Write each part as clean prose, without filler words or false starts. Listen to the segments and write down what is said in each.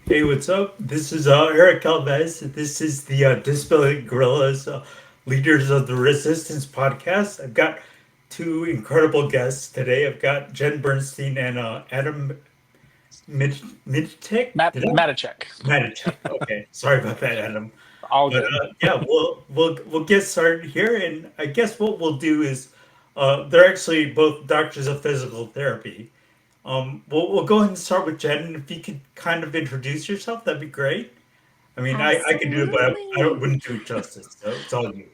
Hey, what's up? This is Eric Alves. This is the Disability Guerrillas Leaders of the Resistance podcast. I've got two incredible guests today. I've got Jen Bernstein and Adam Matichak. Did I? Matichak. Matichak. Okay, sorry about that, Adam. All But good. yeah, we'll get started here, and I guess what we'll do is they're actually both doctors of physical therapy. We'll go ahead and start with Jen. If you could kind of introduce yourself, that'd be great. I mean, I could do it, but I Absolutely. wouldn't do it justice. So it's all you.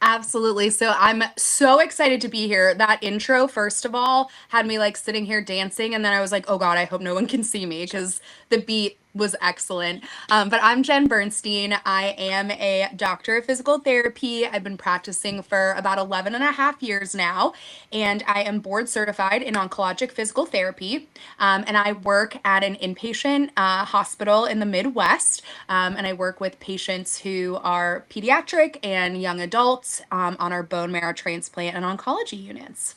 Absolutely. So I'm so excited to be here. That intro, first of all, had me like sitting here dancing. And then I was like, oh God, I hope no one can see me because the beat was excellent. But I'm Jen Bernstein. I am a doctor of physical therapy. I've been practicing for about 11 and a half years now, and I am board certified in oncologic physical therapy. And I work at an inpatient hospital in the Midwest. And I work with patients who are pediatric and young adults on our bone marrow transplant and oncology units.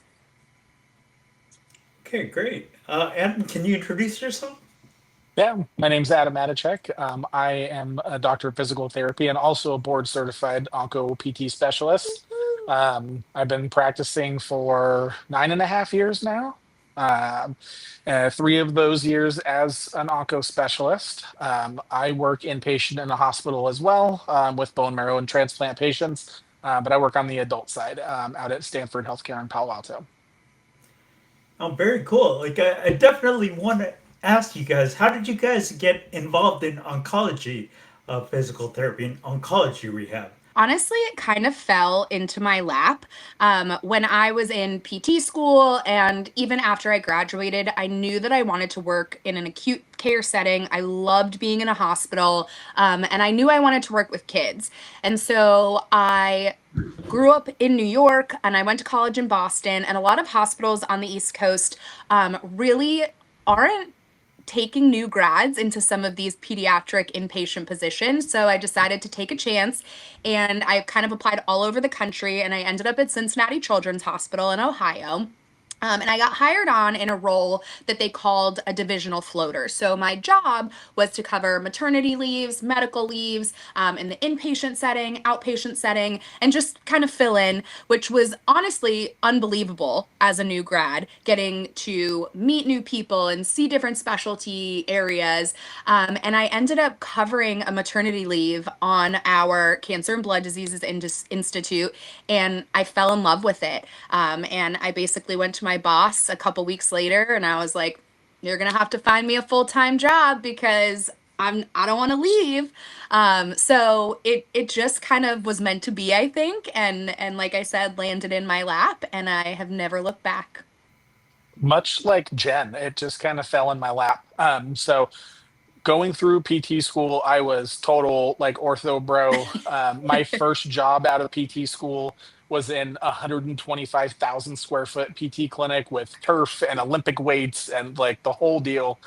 Okay, great. Adam, can you introduce yourself? Yeah, my name's Adam Matichak. I am a doctor of physical therapy and also a board certified onco PT specialist. I've been practicing for 9.5 years now. Um, 3 of those years as an onco specialist. I work inpatient in a hospital as well with bone marrow and transplant patients, but I work on the adult side out at Stanford Healthcare in Palo Alto. Oh, very cool. Like, I definitely want to ask you guys, how did you guys get involved in oncology, physical therapy, and oncology rehab? Honestly, it kind of fell into my lap. When I was in PT school, and even after I graduated, I knew that I wanted to work in an acute care setting. I loved being in a hospital, and I knew I wanted to work with kids. And so I grew up in New York and I went to college in Boston, and a lot of hospitals on the East Coast really aren't taking new grads into some of these pediatric inpatient positions. So I decided to take a chance and I kind of applied all over the country and I ended up at Cincinnati Children's Hospital in Ohio. And I got hired on in a role that they called a divisional floater. So my job was to cover maternity leaves, medical leaves in the inpatient setting, outpatient setting, and just kind of fill in, which was honestly unbelievable as a new grad, getting to meet new people and see different specialty areas. And I ended up covering a maternity leave on our Cancer and Blood Diseases Institute, and I fell in love with it. And I basically went to my boss a couple weeks later and I was like, you're gonna have to find me a full-time job because I don't want to leave. So it just kind of was meant to be, I think, and like I said, landed in my lap, and I have never looked back. Much like Jen, it just kind of fell in my lap. So going through PT school, I was total like ortho bro. My first job out of PT school was in a 125,000 square foot PT clinic with turf and Olympic weights and like the whole deal.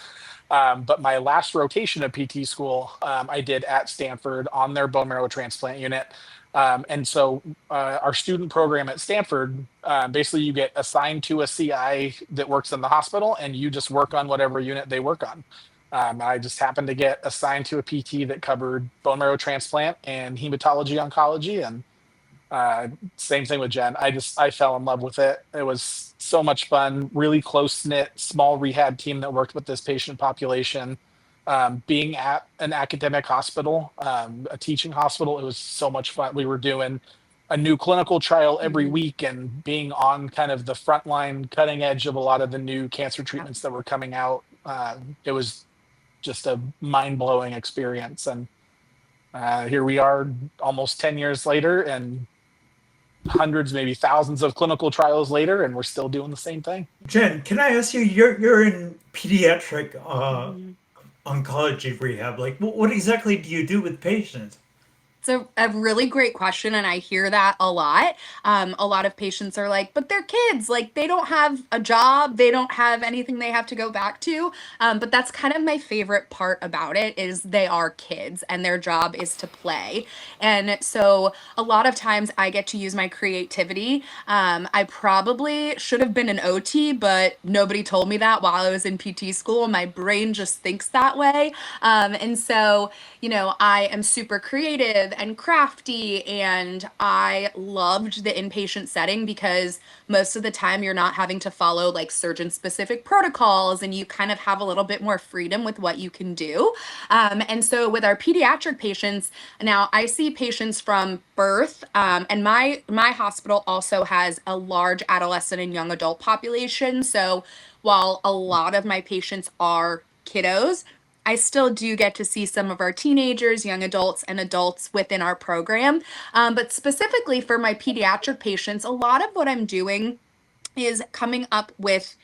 But my last rotation of PT school, I did at Stanford on their bone marrow transplant unit. And so our student program at Stanford, basically you get assigned to a CI that works in the hospital and you just work on whatever unit they work on. I just happened to get assigned to a PT that covered bone marrow transplant and hematology oncology. And uh, same thing with Jen. I fell in love with it. It was so much fun, really close knit, small rehab team that worked with this patient population. Being at an academic hospital, a teaching hospital, it was so much fun. We were doing a new clinical trial every Mhm. week and being on kind of the front line, cutting edge of a lot of the new cancer treatments that were coming out. It was just a mind blowing experience. And here we are almost 10 years later and hundreds, maybe thousands of clinical trials later, and we're still doing the same thing. Jen, can I ask you? You're in pediatric Mhm. oncology rehab. Like, what exactly do you do with patients? It's a really great question, and I hear that a lot. A lot of patients are like, but they're kids. Like, they don't have a job. They don't have anything they have to go back to. But that's kind of my favorite part about it is they are kids, and their job is to play. And so a lot of times I get to use my creativity. I probably should have been an OT, but nobody told me that while I was in PT school. My brain just thinks that way. And so, I am super creative and crafty, and I loved the inpatient setting because most of the time you're not having to follow like surgeon specific protocols and you kind of have a little bit more freedom with what you can do. And so with our pediatric patients, now I see patients from birth, and my hospital also has a large adolescent and young adult population. So while a lot of my patients are kiddos, I still do get to see some of our teenagers, young adults, and adults within our program. But specifically for my pediatric patients, a lot of what I'm doing is coming up with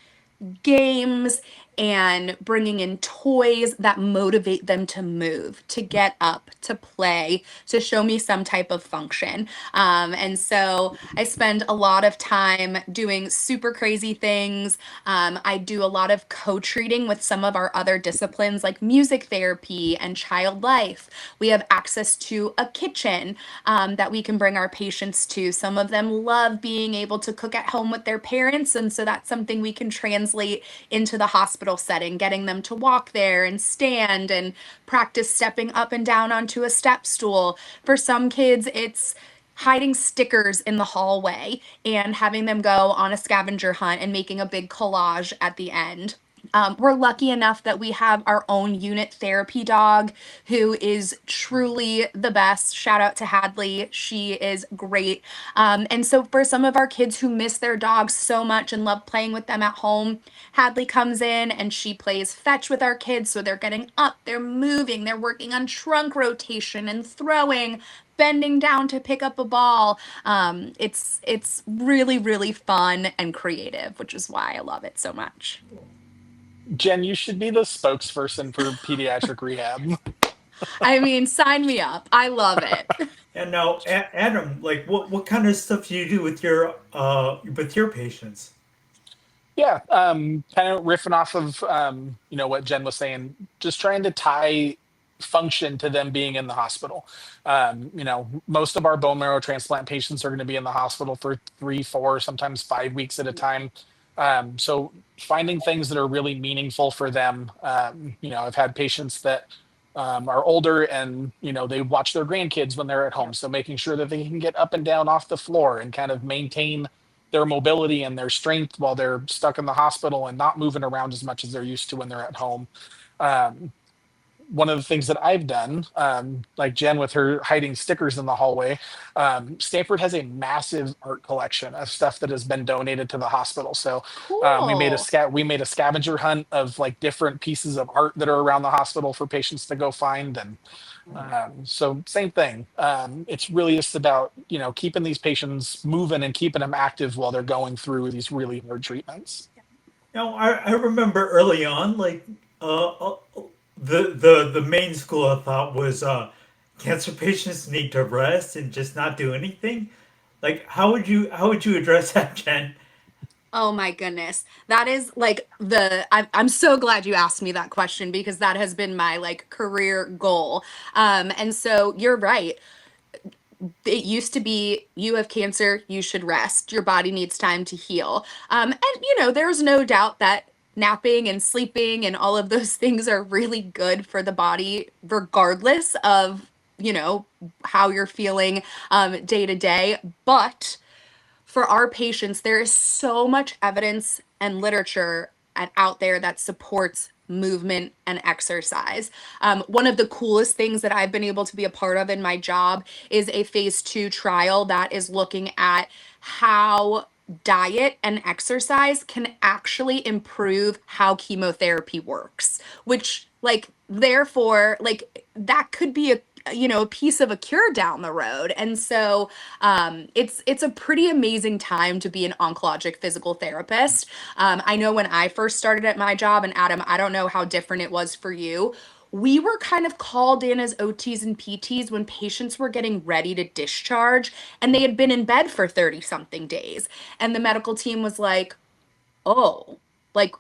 games and bringing in toys that motivate them to move, to get up, to play, to show me some type of function. And so I spend a lot of time doing super crazy things. I do a lot of co-treating with some of our other disciplines like music therapy and child life. We have access to a kitchen that we can bring our patients to. Some of them love being able to cook at home with their parents, and so that's something we can translate into the hospital setting, getting them to walk there and stand and practice stepping up and down onto a step stool. For some kids, it's hiding stickers in the hallway and having them go on a scavenger hunt and making a big collage at the end. We're lucky enough that we have our own unit therapy dog who is truly the best. Shout out to Hadley. She is great. And so, for some of our kids who miss their dogs so much and love playing with them at home, Hadley comes in and she plays fetch with our kids. So, they're getting up, they're moving, they're working on trunk rotation and throwing, bending down to pick up a ball. It's really, really fun and creative, which is why I love it so much. Jen, you should be the spokesperson for pediatric rehab. I mean, sign me up. I love it. And now, Adam, like, what kind of stuff do you do with your patients? Yeah, kind of riffing off of what Jen was saying, just trying to tie function to them being in the hospital. Most of our bone marrow transplant patients are going to be in the hospital for 3, 4, sometimes 5 weeks at a time. So finding things that are really meaningful for them. I've had patients that are older and they watch their grandkids when they're at home. So making sure that they can get up and down off the floor and kind of maintain their mobility and their strength while they're stuck in the hospital and not moving around as much as they're used to when they're at home. Um, One of the things that I've done, like Jen with her hiding stickers in the hallway, Stanford has a massive art collection of stuff that has been donated to the hospital. So Cool. we made a scavenger hunt of like different pieces of art that are around the hospital for patients to go find. And so same thing. It's really just about keeping these patients moving and keeping them active while they're going through these really hard treatments. I remember early on, like, the main school of thought was cancer patients need to rest and just not do anything. Like, how would you address that, Jen? Oh my goodness. That is like I'm so glad you asked me that question because that has been my like career goal. And so you're right. It used to be you have cancer, you should rest. Your body needs time to heal. And there's no doubt that napping and sleeping and all of those things are really good for the body, regardless of, how you're feeling day to day. But for our patients, there is so much evidence and literature out there that supports movement and exercise. One of the coolest things that I've been able to be a part of in my job is a phase 2 trial that is looking at how diet and exercise can actually improve how chemotherapy works, which therefore that could be a piece of a cure down the road. And so it's a pretty amazing time to be an oncologic physical therapist. I know when I first started at my job, and Adam, I don't know how different it was for you. we were kind of called in as OTs and PTs when patients were getting ready to discharge and they had been in bed for 30 something days. And the medical team was like, oh, like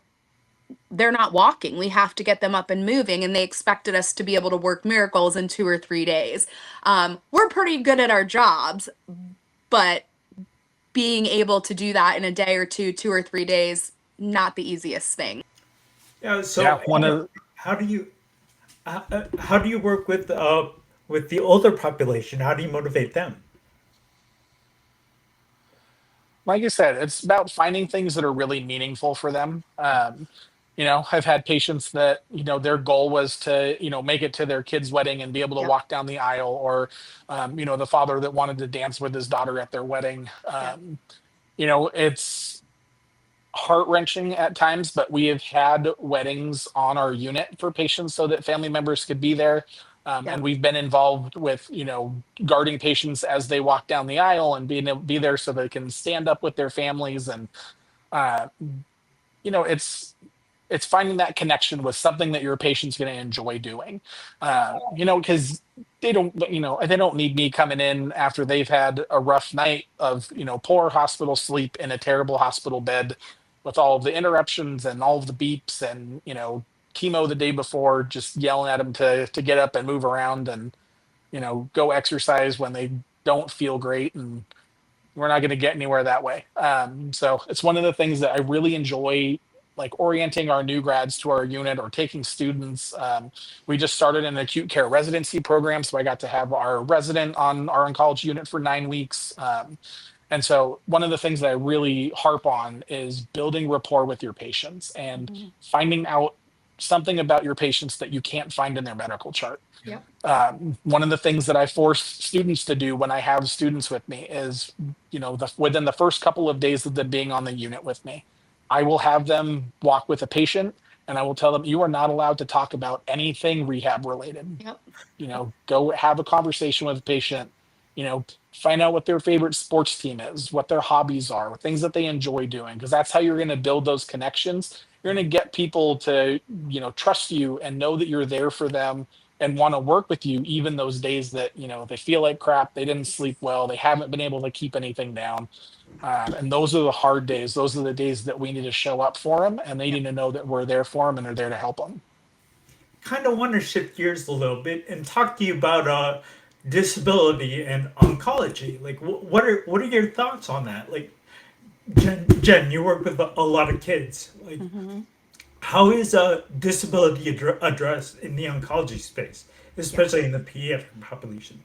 they're not walking. We have to get them up and moving. And they expected us to be able to work miracles in 2 or 3 days. We're pretty good at our jobs, but being able to do that in a day or two, 2 or 3 days, not the easiest thing. Yeah. Yeah, So one of how do you how do you work with the older population? How do you motivate them? like I said, it's about finding things that are really meaningful for them. I've had patients that, their goal was to, make it to their kid's wedding and be able to Yep. walk down the aisle, or, the father that wanted to dance with his daughter at their wedding. Yeah. It's heart wrenching at times, but we have had weddings on our unit for patients so that family members could be there. And Yep. we've been involved with, guarding patients as they walk down the aisle and being able to be there so they can stand up with their families. And, uh, it's finding that connection with something that your patient's going to enjoy doing. Because they don't need me coming in after they've had a rough night of, poor hospital sleep in a terrible hospital bed with all of the interruptions and all of the beeps and, chemo the day before, just yelling at them to get up and move around and, go exercise when they don't feel great. And we're not going to get anywhere that way. So it's one of the things that I really enjoy, like orienting our new grads to our unit or taking students. We just started an acute care residency program, so I got to have our resident on our oncology unit for 9 weeks. And so one of the things that I really harp on is building rapport with your patients and Mhm. finding out something about your patients that you can't find in their medical chart. Yep. One of the things that I force students to do when I have students with me is, within the first couple of days of them being on the unit with me, I will have them walk with a patient and I will tell them, you are not allowed to talk about anything rehab related. Yep. Go have a conversation with a patient, find out what their favorite sports team is, what their hobbies are, things that they enjoy doing, because that's how you're going to build those connections. You're going to get people to, trust you and know that you're there for them and want to work with you, even those days that, they feel like crap, they didn't sleep well, they haven't been able to keep anything down. And those are the hard days. Those are the days that we need to show up for them, and they Yep. need to know that we're there for them and are there to help them. Kind of want to shift gears a little bit and talk to you about disability and oncology. Like, what are your thoughts on that? Like, Jen, you work with a lot of kids. Like, Hmm. how is disability addressed in the oncology space, Yeah. especially in the pediatric population?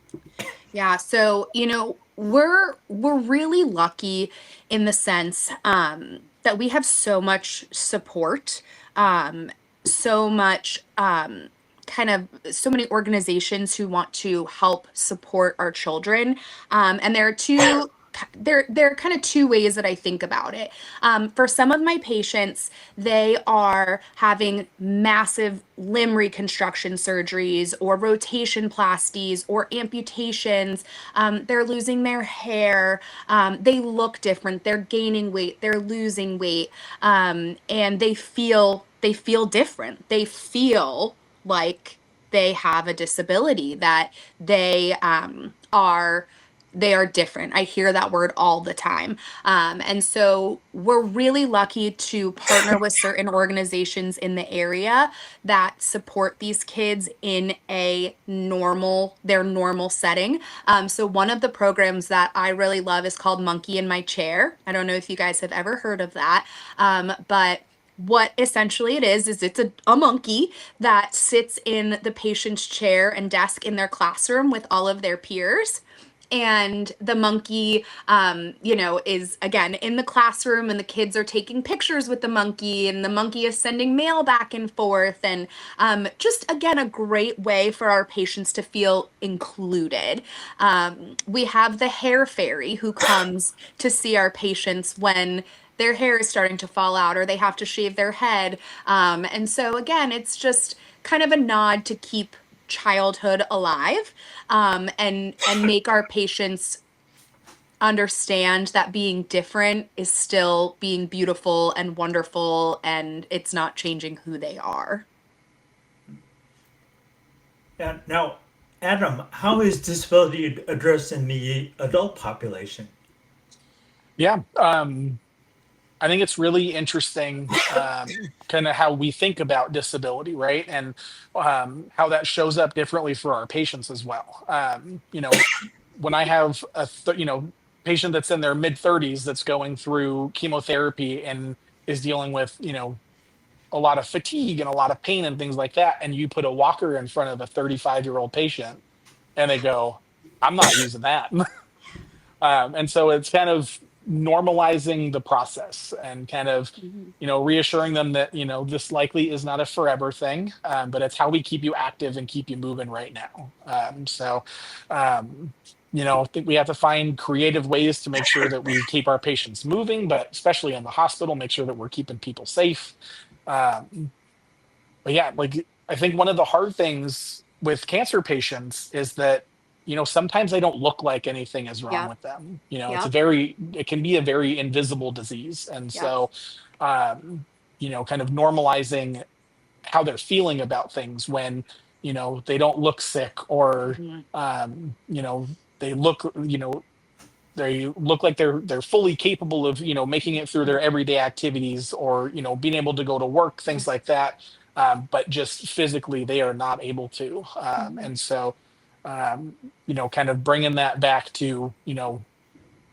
Yeah. So, we're really lucky in the sense that we have so much support, so much kind of so many organizations who want to help support our children. And there are kind of two ways that I think about it. For some of my patients, they are having massive limb reconstruction surgeries or rotation plasties or amputations. They're losing their hair. They look different. They're gaining weight. They're losing weight. And they feel different. They feel like they have a disability, that they are different. I hear that word all the time. And so we're really lucky to partner with certain organizations in the area that support these kids in their normal setting. So one of the programs that I really love is called Monkey in My Chair. I don't know if you guys have ever heard of that. But what essentially it is it's a monkey that sits in the patient's chair and desk in their classroom with all of their peers. And the monkey, is again in the classroom, and the kids are taking pictures with the monkey, and the monkey is sending mail back and forth. And just again, a great way for our patients to feel included. We have the hair fairy who comes to see our patients when their hair is starting to fall out or they have to shave their head. And so, again, it's just kind of a nod to keep childhood alive, and make our patients understand that being different is still being beautiful and wonderful, and it's not changing who they are. Now, Adam, how is disability addressed in the adult population? Yeah. I think it's really interesting, kind of how we think about disability, right? And how that shows up differently for our patients as well. When I have patient that's in their mid 30s that's going through chemotherapy and is dealing with, a lot of fatigue and a lot of pain and things like that, and you put a walker in front of a 35-year-old patient, and they go, "I'm not using that." And so it's kind of normalizing the process and kind of, Mhm. reassuring them that, this likely is not a forever thing, but it's how we keep you active and keep you moving right now. Um, I think we have to find creative ways to make sure that we keep our patients moving, but especially in the hospital, make sure that we're keeping people safe. Um, but yeah, like I think one of the hard things with cancer patients is that, sometimes they don't look like anything is wrong Yep. with them. Yep. It can be a very invisible disease. And Yep. so, kind of normalizing how they're feeling about things when, they don't look sick or, Mhm. they look, they look like they're fully capable of making it through their everyday activities or being able to go to work, things like that, but just physically they are not able to, Mhm. and so kind of bringing that back to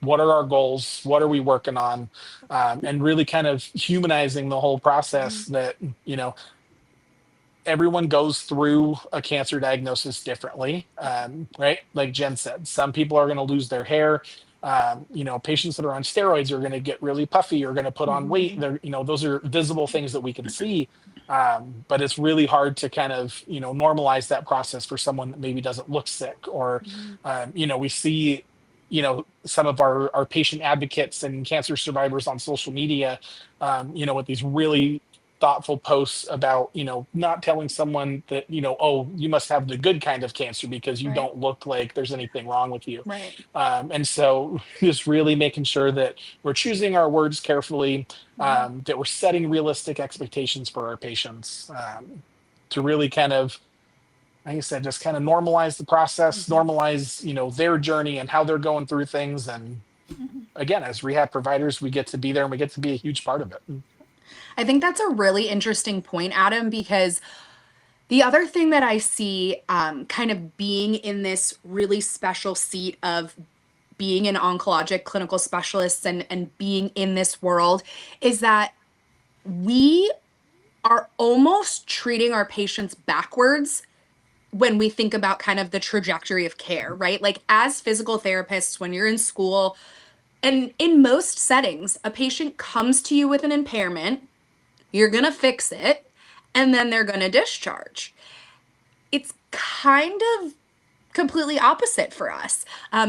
what are our goals, what are we working on, and really kind of humanizing the whole process that you know everyone goes through a cancer diagnosis differently, right? Like Jen said, some people are going to lose their hair. Patients that are on steroids are going to get really puffy or going to put on weight. Mhm. Those are visible things that we can see. But it's really hard to kind of, normalize that process for someone that maybe doesn't look sick or, Mhm. we see, some of our patient advocates and cancer survivors on social media, with these really thoughtful posts about not telling someone that oh, you must have the good kind of cancer because you Right. don't look like there's anything wrong with you. Right. And so just really making sure that we're choosing our words carefully, Mhm. that we're setting realistic expectations for our patients, to really kind of, like I said, just kind of normalize the process, Mhm. normalize their journey and how they're going through things. And Mhm. again, as rehab providers, we get to be there and we get to be a huge part of it. I think that's a really interesting point, Adam, because the other thing that I see, kind of being in this really special seat of being an oncologic clinical specialist and being in this world is that we are almost treating our patients backwards when we think about kind of the trajectory of care, right? Like as physical therapists, when you're in school, and in most settings, a patient comes to you with an impairment, you're going to fix it, and then they're going to discharge. It's kind of completely opposite for us.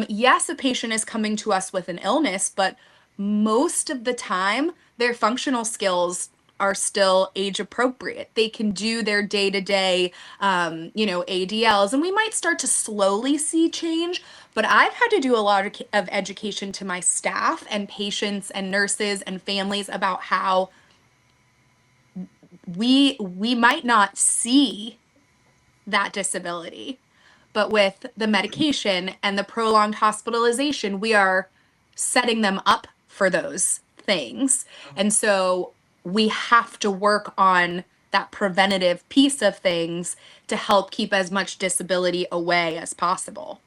Yes, a patient is coming to us with an illness, but most of the time, their functional skills are still age appropriate. They can do their day to day, ADLs, and we might start to slowly see change. But I've had to do a lot of education to my staff and patients and nurses and families about how we might not see that disability. But with the medication and the prolonged hospitalization, we are setting them up for those things. And so we have to work on that preventative piece of things to help keep as much disability away as possible.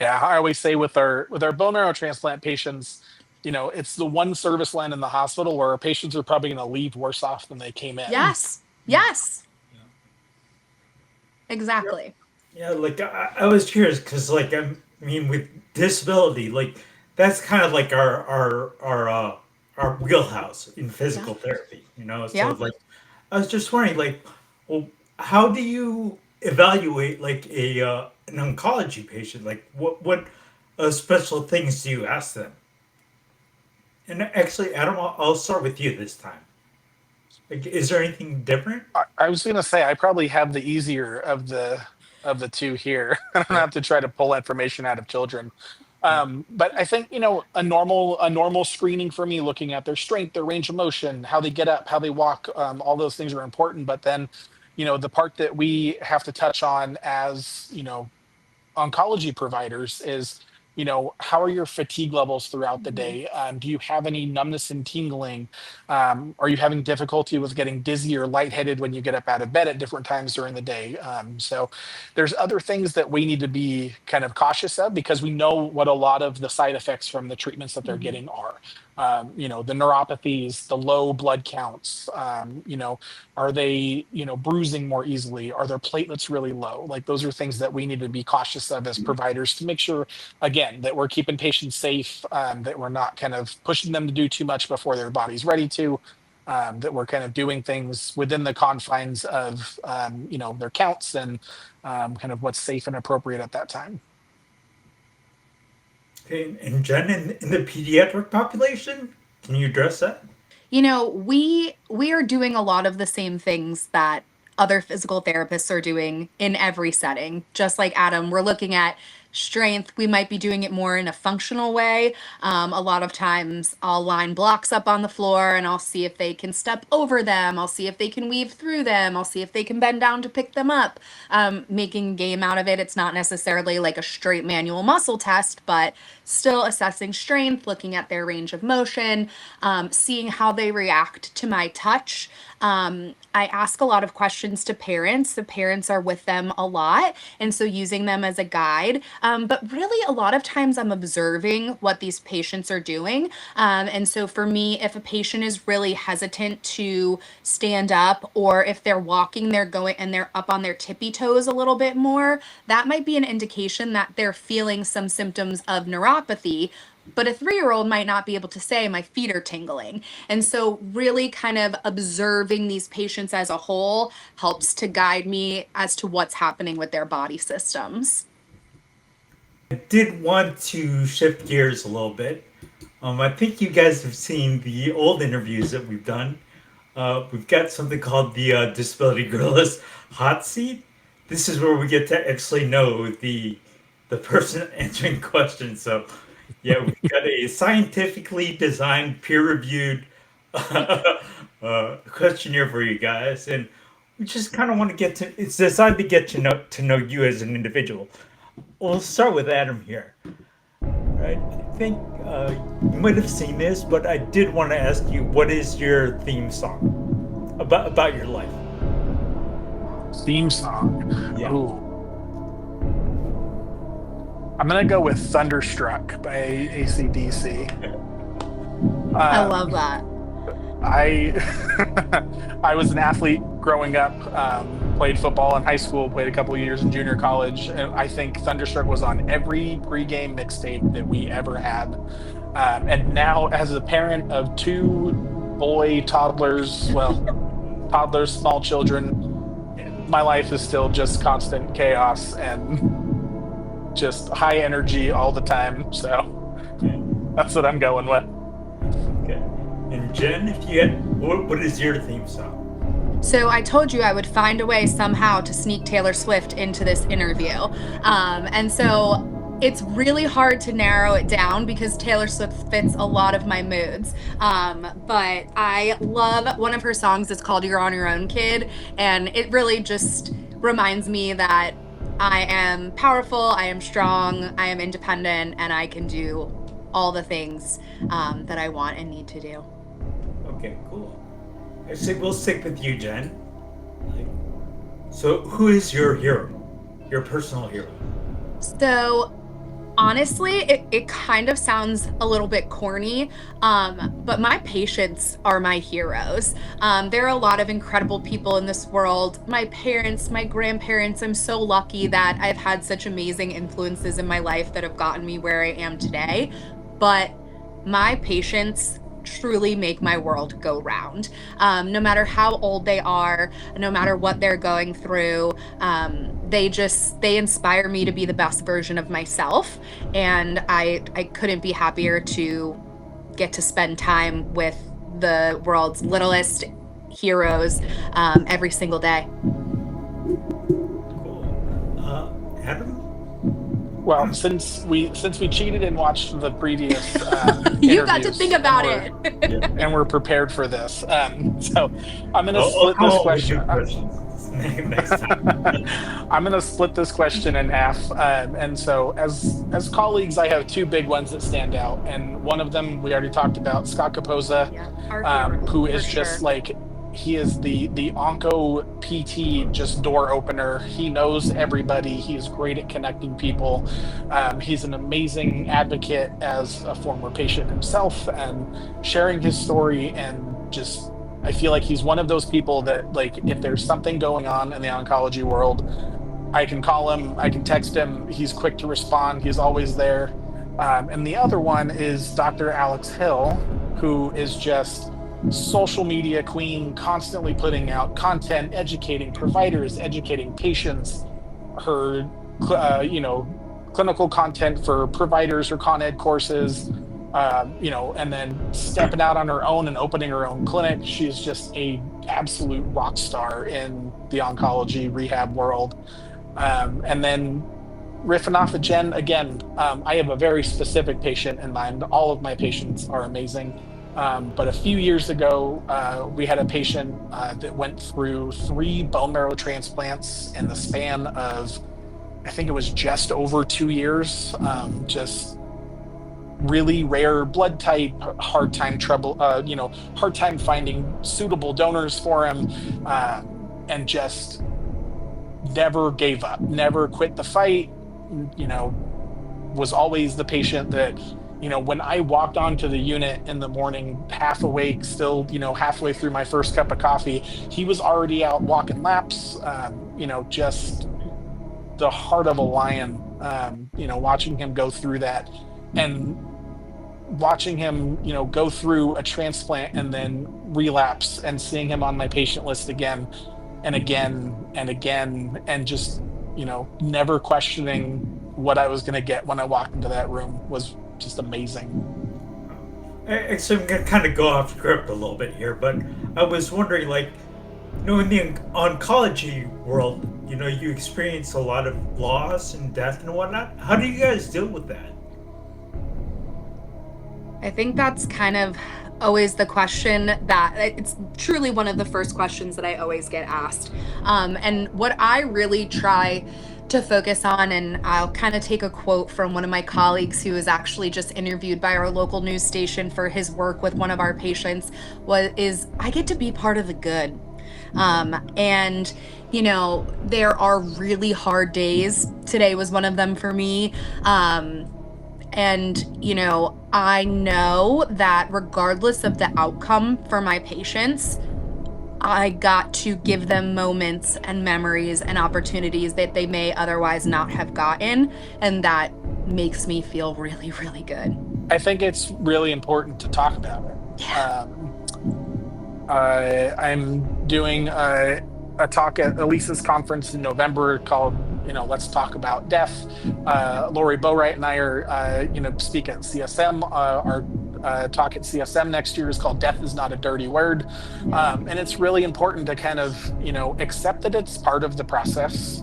Yeah, I always say with our bone marrow transplant patients, it's the one service line in the hospital where our patients are probably going to leave worse off than they came in. Yes. Yes. Yeah, Exactly. yeah. Like I was curious because, like, I mean, with disability, like that's kind of like our wheelhouse in Yeah. physical therapy. So Yeah. like, I was just wondering, like, well, how do you evaluate like a an oncology patient? Like, what special things do you ask them? And actually, Adam, I'll start with you this time. Like, is there anything different? I was going to say I probably have the easier of the two here. I don't Yeah, have to try to pull information out of children. yeah, But I think a normal screening for me, looking at their strength, their range of motion, how they get up, how they walk, all those things are important. But then, the part that we have to touch on as, oncology providers is, how are your fatigue levels throughout the Mhm. day? Do you have any numbness and tingling? Are you having difficulty with getting dizzy or lightheaded when you get up out of bed at different times during the day? So there's other things that we need to be kind of cautious of, because we know what a lot of the side effects from the treatments that they're Mhm. getting are. The neuropathies, the low blood counts, are they, bruising more easily? Are their platelets really low? Like, those are things that we need to be cautious of as providers to make sure, again, that we're keeping patients safe, that we're not kind of pushing them to do too much before their body's ready to, that we're kind of doing things within the confines of, their counts and kind of what's safe and appropriate at that time. Okay, and Jen, in the pediatric population, can you address that? We are doing a lot of the same things that other physical therapists are doing in every setting. Just like Adam, we're looking at strength. We might be doing it more in a functional way. A lot of times I'll line blocks up on the floor and I'll see if they can step over them. I'll see if they can weave through them. I'll see if they can bend down to pick them up. Making game out of it. It's not necessarily like a straight manual muscle test, but still assessing strength, looking at their range of motion, seeing how they react to my touch. I ask a lot of questions to parents. The parents are with them a lot, and so using them as a guide. But really, a lot of times I'm observing what these patients are doing. And so for me, if a patient is really hesitant to stand up, or if they're walking, they're going and they're up on their tippy toes a little bit more, that might be an indication that they're feeling some symptoms of neuropathy. But a 3-year-old might not be able to say, my feet are tingling. And so, really, kind of observing these patients as a whole helps to guide me as to what's happening with their body systems. I did want to shift gears a little bit. I think you guys have seen the old interviews that we've done. We've got something called the Disability Guerrillas HotSeat. This is where we get to actually know the person answering questions. So, yeah, we've got a scientifically designed, peer-reviewed questionnaire for you guys, and we just kind of want to get to. It's designed to get to know you as an individual. We'll start with Adam here. Right? I think you might have seen this, but I did want to ask you, what is your theme song about your life? Theme song. Yeah. Ooh. I'm going to go with Thunderstruck by AC/DC. I love that. I I was an athlete growing up, played football in high school, played a couple of years in junior college, and I think Thunderstruck was on every pregame mixtape that we ever had. And now, as a parent of two toddlers, small children, my life is still just constant chaos and just high energy all the time. So Okay. that's what I'm going with. Okay. And Jen, if you had, what is your theme song? So I told you I would find a way somehow to sneak Taylor Swift into this interview. And so it's really hard to narrow it down because Taylor Swift fits a lot of my moods. But I love one of her songs. It's called You're on Your Own, Kid. And it really just reminds me that I am powerful, I am strong, I am independent, and I can do all the things that I want and need to do. Okay, cool. I say we'll stick with you, Jen. Like, so, who is your hero? Your personal hero? So honestly, it kind of sounds a little bit corny, but my patients are my heroes. There are a lot of incredible people in this world. My parents, my grandparents, I'm so lucky that I've had such amazing influences in my life that have gotten me where I am today. But my patients truly make my world go round. No matter how old they are, no matter what they're going through, they inspire me to be the best version of myself. And I couldn't be happier to get to spend time with the world's littlest heroes every single day. Cool. Adam? Well, since we cheated and watched the previous You got to interviews, think about and it. and we're prepared for this, so I'm going to I'll split come this up with question. new questions. next time. I'm going to split this question in half. And so, as colleagues, I have two big ones that stand out. And one of them we already talked about, Scott Capozza, Yeah, our hero, who for is sure. just like, he is the onco PT, just door opener. He knows everybody. He's great at connecting people. He's an amazing advocate as a former patient himself and sharing his story. And just, I feel like he's one of those people that, like, if there's something going on in the oncology world, I can call him, I can text him. He's quick to respond. He's always there. And the other one is Dr. Alex Hill, who is just social media queen, constantly putting out content, educating providers, educating patients. Her, clinical content for providers or con ed courses, and then stepping out on her own and opening her own clinic. She's just a absolute rock star in the oncology rehab world. And then riffing off of Jen again, I have a very specific patient in mind. All of my patients are amazing. But a few years ago, we had a patient that went through 3 bone marrow transplants in the span of, I think it was just over 2 years. Just really rare blood type, hard time finding suitable donors for him, and just never gave up, never quit the fight. Was always the patient that, when I walked onto the unit in the morning, half awake, still, halfway through my first cup of coffee, he was already out walking laps. Just the heart of a lion. Watching him go through that, and watching him, go through a transplant and then relapse, and seeing him on my patient list again and again and again, and just, never questioning what I was going to get when I walked into that room was just amazing. Actually, I'm going to kind of go off script a little bit here, but I was wondering, like, in the oncology world, you experience a lot of loss and death and whatnot. How do you guys deal with that? I think that's kind of always the question that it's truly one of the first questions that I always get asked. And what I really try to focus on, and I'll kind of take a quote from one of my colleagues who was actually just interviewed by our local news station for his work with one of our patients, is I get to be part of the good. And there are really hard days. Today was one of them for me. And, I know that regardless of the outcome for my patients, I got to give them moments and memories and opportunities that they may otherwise not have gotten. And that makes me feel really, really good. I think it's really important to talk about it. Yeah. I'm doing a talk at Elisa's conference in November called, Let's Talk About Death. Lori Bowright and I are, speak at CSM. Our talk at CSM next year is called Death is Not a Dirty Word. And it's really important to kind of, accept that it's part of the process.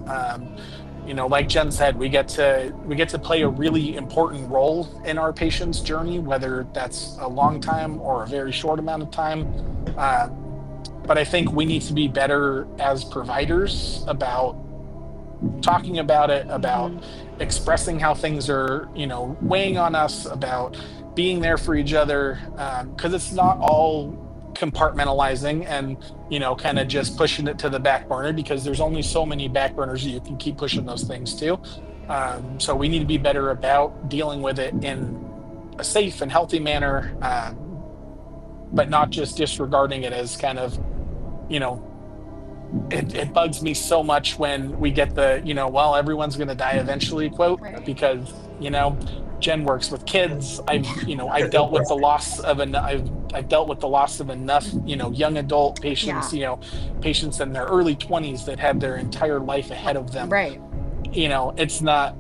Like Jen said, we get to play a really important role in our patient's journey, whether that's a long time or a very short amount of time. But I think we need to be better as providers about talking about it, about expressing how things are, weighing on us, about being there for each other, because it's not all compartmentalizing and, kind of just pushing it to the back burner, because there's only so many back burners you can keep pushing those things to. So we need to be better about dealing with it in a safe and healthy manner, but not just disregarding it as kind of, it bugs me so much when we get the, well, everyone's going to die eventually quote, Right. because, Jen works with kids. I've dealt with the loss of I've dealt with the loss of enough, young adult patients, patients in their early 20s that had their entire life ahead of them. Right. It's not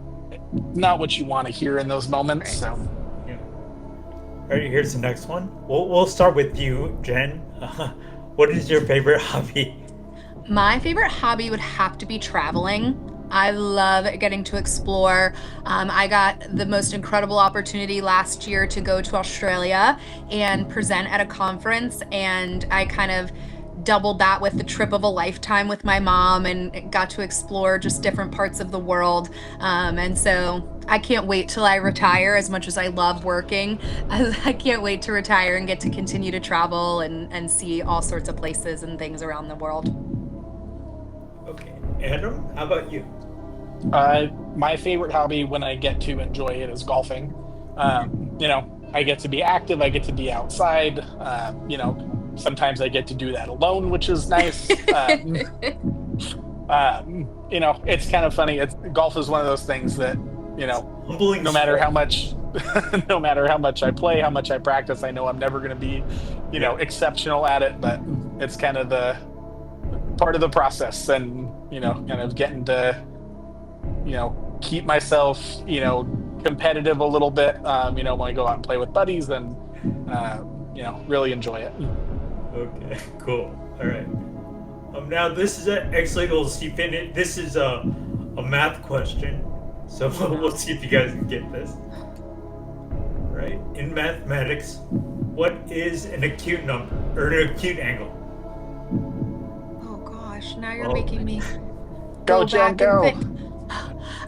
what you want to hear in those moments. Right. So. Yeah. All right, here's the next one. We'll start with you, Jen. What is your favorite hobby? My favorite hobby would have to be traveling. I love getting to explore. I got the most incredible opportunity last year to go to Australia and present at a conference, and I kind of doubled that with the trip of a lifetime with my mom and got to explore just different parts of the world. And so I can't wait till I retire. As much as I love working, I can't wait to retire and get to continue to travel and see all sorts of places and things around the world. Okay. Adam, how about you? My favorite hobby when I get to enjoy it is golfing. I get to be active, I get to be outside. Sometimes I get to do that alone, which is nice. It's kind of funny. Golf is one of those things that, Humbling no matter sport. how much, no matter how much I play, how much I practice, I know I'm never going to be, exceptional at it. But it's kind of the part of the process, and kind of getting to, keep myself, competitive a little bit. When I go out and play with buddies, and really enjoy it. Okay, cool. All right. Now this is actually we'll see if this is a math question, so we'll see if you guys can get this. Right? In mathematics, what is an acute number or an acute angle? Oh gosh, now you're Oh. making me Go, Jen, back and go. think.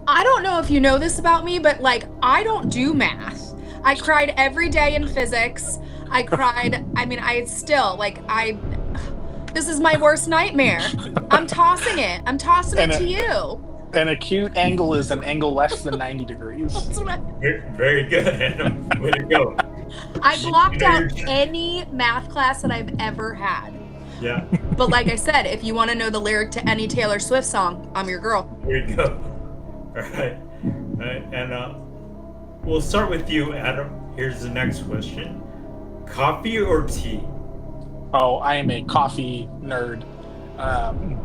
I don't know if you know this about me, but like I don't do math. I cried every day in physics. I cried. I mean, this is my worst nightmare. I'm tossing it. I'm tossing it to you. An acute angle is an angle less than 90 degrees. That's what Very good, Adam. Way to go. I blocked out any math class that I've ever had. Yeah. But like I said, if you want to know the lyric to any Taylor Swift song, I'm your girl. There you go. All right. And we'll start with you, Adam. Here's the next question: coffee or tea? Oh, I am a coffee nerd.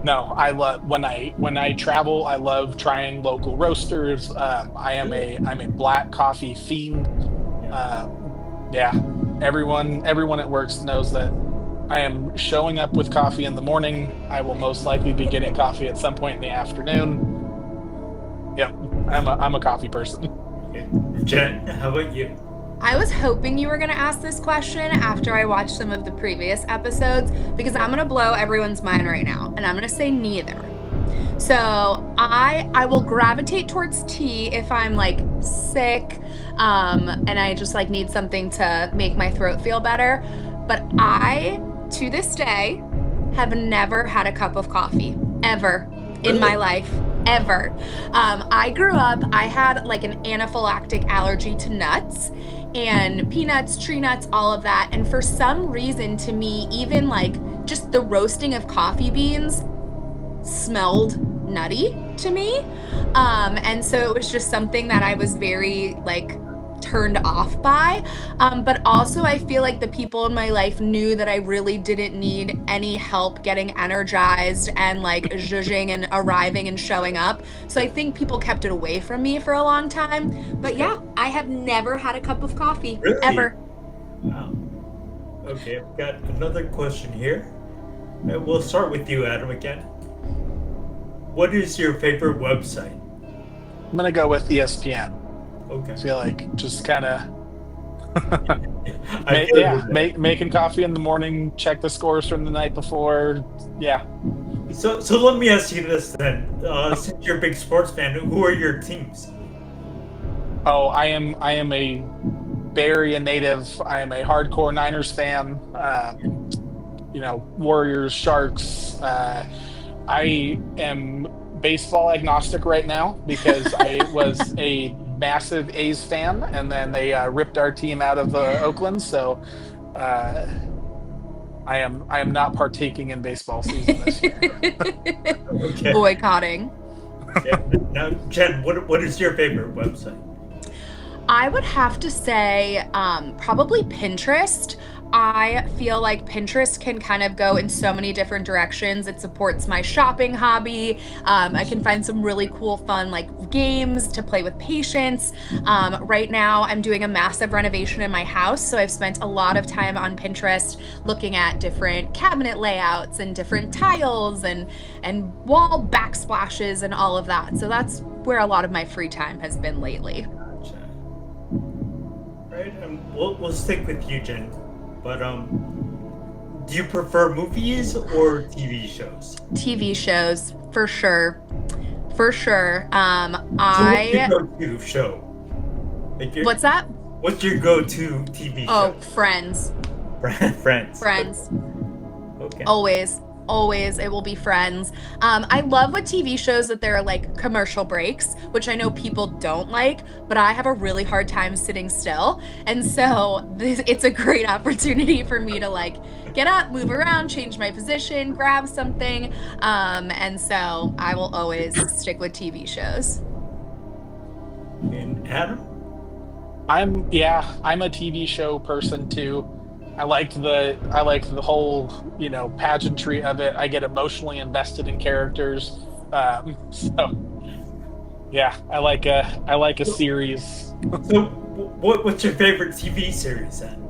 No, I love when I travel. I love trying local roasters. I'm a black coffee fiend. Yeah, everyone at work knows that I am showing up with coffee in the morning. I will most likely be getting coffee at some point in the afternoon. Yep, I'm a coffee person. Okay. Jen, how about you? I was hoping you were going to ask this question after I watched some of the previous episodes, because I'm going to blow everyone's mind right now, and I'm going to say neither. So I will gravitate towards tea if I'm like sick, and I just like need something to make my throat feel better. But I, to this day, have never had a cup of coffee ever in my life. Ever. I grew up, I had like an anaphylactic allergy to nuts and peanuts, tree nuts, all of that. And for some reason, to me, even like just the roasting of coffee beans smelled nutty to me. And so it was just something that I was very like turned off by. But also I feel like the people in my life knew that I really didn't need any help getting energized and like zhuzhing and arriving and showing up. So I think people kept it away from me for a long time. But yeah, I have never had a cup of coffee, Really? ever. Wow. Okay, I've got another question here. We'll start with you, Adam, again. What is your favorite website? I'm gonna go with ESPN. Okay. I feel like just kind of I feel you. making coffee in the morning, check the scores from the night before. Yeah. So let me ask you this then. Since you're a big sports fan, who are your teams? Oh, I am a Bay Area native. I am a hardcore Niners fan. Warriors, Sharks. I am baseball agnostic right now because I was a massive A's fan, and then they ripped our team out of Oakland. So I am not partaking in baseball season this year. Okay. Boycotting. Yeah. Now, Jen, what is your favorite website? I would have to say probably Pinterest. I feel like Pinterest can kind of go in so many different directions. It supports my shopping hobby. I can find some really cool, fun like games to play with patients. Right now, I'm doing a massive renovation in my house, so I've spent a lot of time on Pinterest looking at different cabinet layouts and different tiles and wall backsplashes and all of that. So that's where a lot of my free time has been lately. Gotcha. Right. We'll stick with you, Jen. But do you prefer movies or TV shows? TV shows, for sure. For sure. So what's your I go-to show? Like What's that? what's your go-to TV Oh, show? Friends. Friends. Friends. Okay. Always. Always it will be Friends. I love with TV shows that there are like commercial breaks, which I know people don't like, but I have a really hard time sitting still. And so it's a great opportunity for me to like get up, move around, change my position, grab something. And so I will always stick with TV shows. And Adam? I'm a TV show person too. I like the whole, pageantry of it. I get emotionally invested in characters. So yeah, I like a series. So what's your favorite TV series then?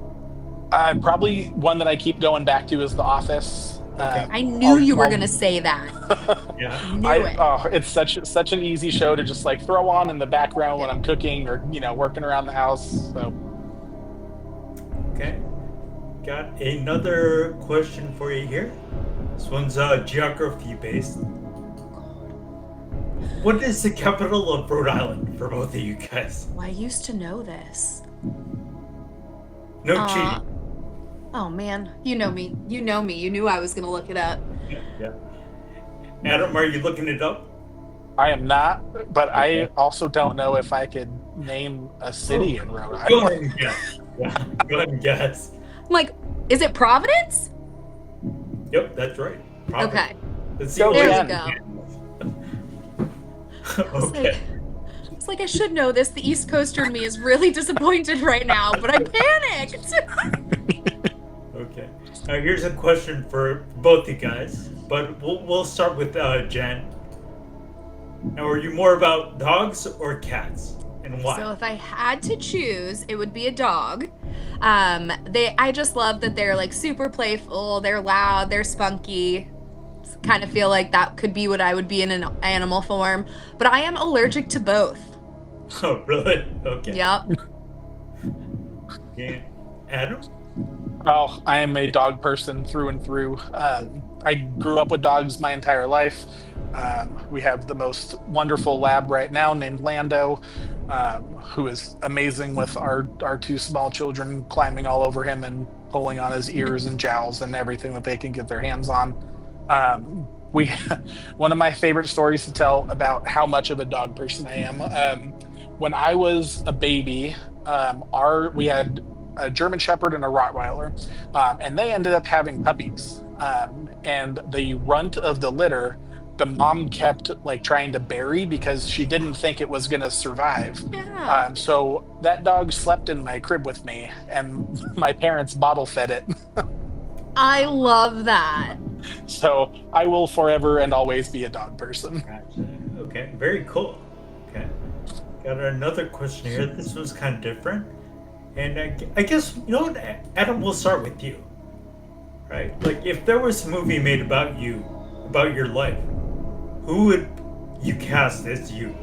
Probably one that I keep going back to is The Office. Okay. I knew you were gonna say that. Yeah. Knew it. It's such an easy show to just like throw on in the background when I'm cooking or working around the house. So Okay. Got another question for you here. This one's geography based. What is the capital of Rhode Island for both of you guys? Well, I used to know this. No Uh, cheating. Oh man, you know me. You know me. You knew I was gonna look it up. Yeah. Adam, are you looking it up? I am not, but I Okay. also don't know if I could name a city in Rhode Go Island. ahead and guess. Yeah. Go ahead and guess. I'm like, is it Providence? Yep, that's right. Probably. Okay. Let's Go, There Jen. we go. Okay. It's like I should know this. The East Coaster in me is really disappointed right now, but I panicked. Okay. Now here's a question for both you guys, but we'll start with Jen. Now, are you more about dogs or cats, and why? So if I had to choose, it would be a dog. I just love that they're like super playful, they're loud, they're spunky. Kind of feel like that could be what I would be in an animal form, but I am allergic to both. Oh, really? Okay. Yep. Yeah. Adam? Oh, I am a dog person through and through. I grew up with dogs my entire life. We have the most wonderful lab right now named Lando, who is amazing with our two small children climbing all over him and pulling on his ears and jowls and everything that they can get their hands on. We One of my favorite stories to tell about how much of a dog person I am. When I was a baby, we had a German Shepherd and a Rottweiler, and they ended up having puppies. And the runt of the litter, the mom kept like trying to bury because she didn't think it was going to survive. Yeah. So that dog slept in my crib with me, and my parents bottle fed it. I love that. So I will forever and always be a dog person. Gotcha. Okay, very cool. Okay. Got another question here. This one's kind of different. And I guess, you know what, Adam, we'll start with you. Right? Like, if there was a movie made about you, about your life, who would you cast as you?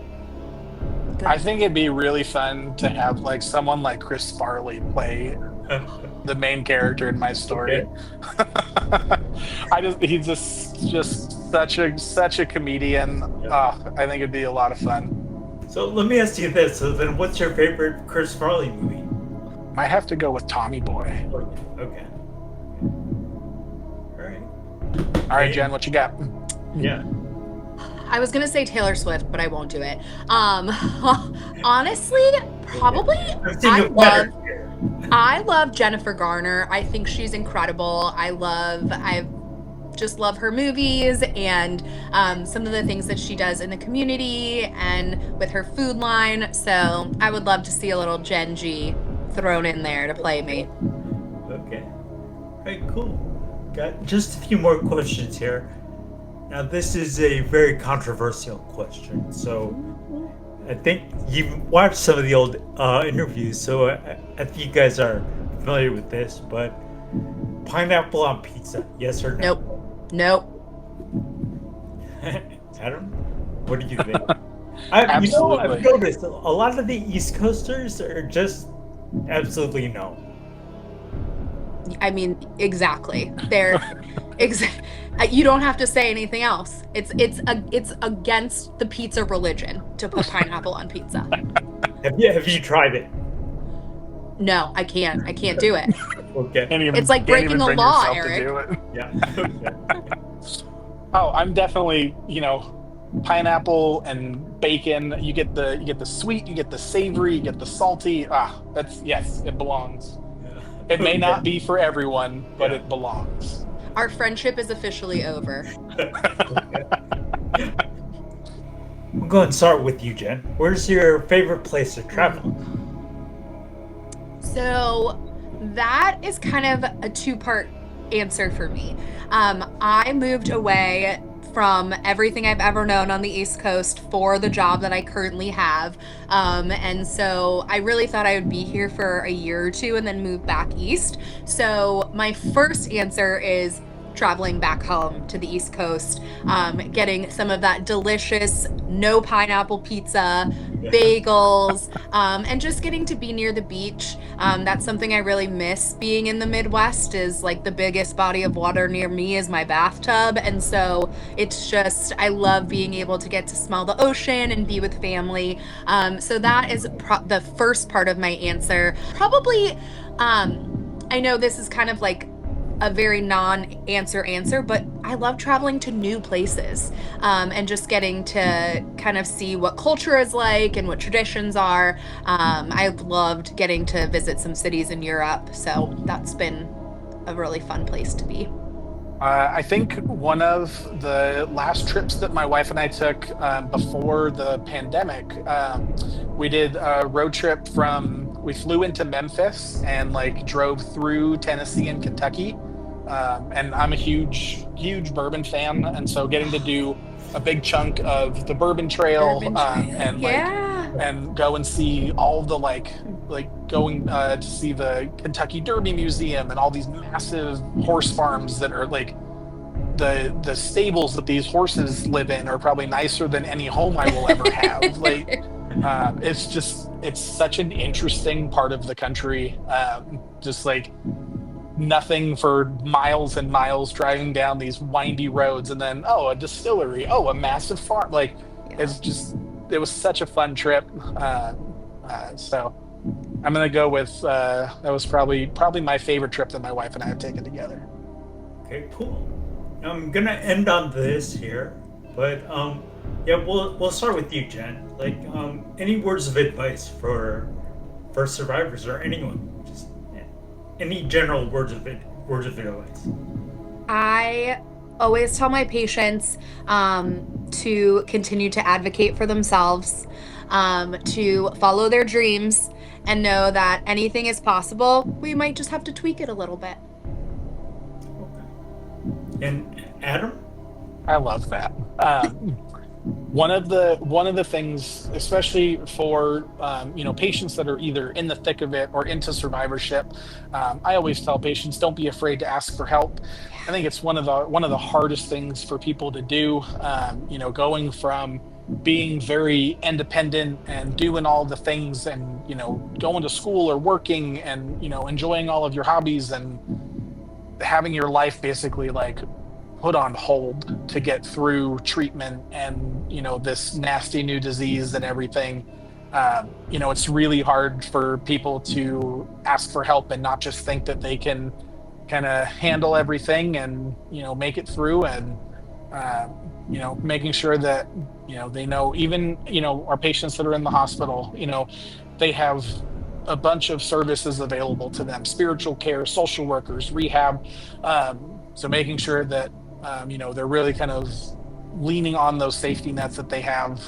I think it'd be really fun to have like someone like Chris Farley play the main character in my story. He's just such a comedian. Yeah. I think it'd be a lot of fun. So let me ask you this. So then what's your favorite Chris Farley movie? Might have to go with Tommy Boy. Okay. All right. All right, Jen, what you got? Yeah. I was gonna say Taylor Swift, but I won't do it. Honestly, probably I'm seeing a pattern here. I love Jennifer Garner. I think she's incredible. I just love her movies and some of the things that she does in the community and with her food line. So I would love to see a little Gen G thrown in there to play me. Okay. All right, cool. Got just a few more questions here. Now, this is a very controversial question. So I think you've watched some of the old interviews, so I think you guys are familiar with this, but pineapple on pizza, yes or no? Nope. Adam, what do you think? I've Absolutely. noticed a lot of the East Coasters are just absolutely no. I mean, exactly. Ex- you don't have to say anything else. It's against the pizza religion to put pineapple on pizza. Have you tried it? No, I can't. I can't do it. Okay. It's like Can't breaking even a bring law, yourself to Eric. do it. Yeah. Okay. Oh, I'm definitely, pineapple and bacon. You get the sweet, you get the savory, you get the salty. That's yes, it belongs. It may Okay. not be for everyone, but Yeah. it belongs. Our friendship is officially over. Okay. We'll go and start with you, Jen. Where's your favorite place to travel? So that is kind of a two-part answer for me. I moved away from everything I've ever known on the East Coast for the job that I currently have. And so I really thought I would be here for a year or two and then move back east. So my first answer is traveling back home to the East Coast, getting some of that delicious no pineapple pizza, Yeah. bagels, and just getting to be near the beach. That's something I really miss being in the Midwest. Is like the biggest body of water near me is my bathtub, and so it's just I love being able to get to smell the ocean and be with family. So that is the first part of my answer. Probably, I know this is kind of like a very non-answer, but I love traveling to new places, and just getting to kind of see what culture is like and what traditions are. I've loved getting to visit some cities in Europe, so that's been a really fun place to be. I think one of the last trips that my wife and I took before the pandemic, we did a road trip we flew into Memphis and like drove through Tennessee and Kentucky. And I'm a huge, huge bourbon fan. And so getting to do a big chunk of the Bourbon Trail, Bourbon Trail, and like, yeah. and go and see all the like going to see the Kentucky Derby Museum and all these massive horse farms that are like the stables that these horses live in are probably nicer than any home I will ever have. Like, it's such an interesting part of the country. Just like nothing for miles and miles driving down these windy roads, and then a distillery, a massive farm. Like, Yeah. it's just it was such a fun trip. So I'm gonna go with that was probably my favorite trip that my wife and I have taken together. Okay, cool. I'm gonna end on this here, but yeah, we'll start with you, Jen. Like, any words of advice for survivors or anyone? Just any general words of advice. I always tell my patients, to continue to advocate for themselves, to follow their dreams, and know that anything is possible. We might just have to tweak it a little bit. Okay. And Adam. I love that. One of the things, especially for patients that are either in the thick of it or into survivorship, I always tell patients don't be afraid to ask for help. I think it's one of the hardest things for people to do. Going from being very independent and doing all the things and going to school or working and enjoying all of your hobbies and having your life basically like put on hold to get through treatment and this nasty new disease and everything. It's really hard for people to ask for help and not just think that they can kind of handle everything and make it through. And uh, making sure that they know, even our patients that are in the hospital, they have a bunch of services available to them: spiritual care, social workers, rehab. So making sure that they're really kind of leaning on those safety nets that they have.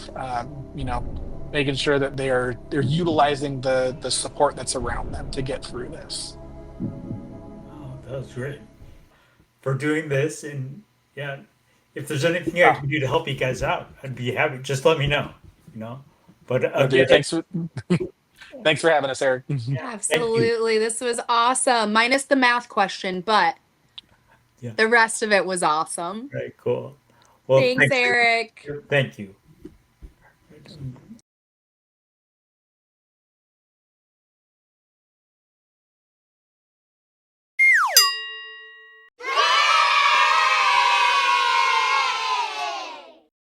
Making sure that they're utilizing the support that's around them to get through this. Oh, that was great for doing this. And yeah, if there's anything I Ah, can do to help you guys out, I'd be happy. Just let me know. You know. But will do. again, Thanks for having us, Eric. yeah, thank you. Absolutely. This was awesome. Minus the math question, but Yeah. the rest of it was awesome. Right. Cool. Well, Thanks, thanks. Eric. Thank you.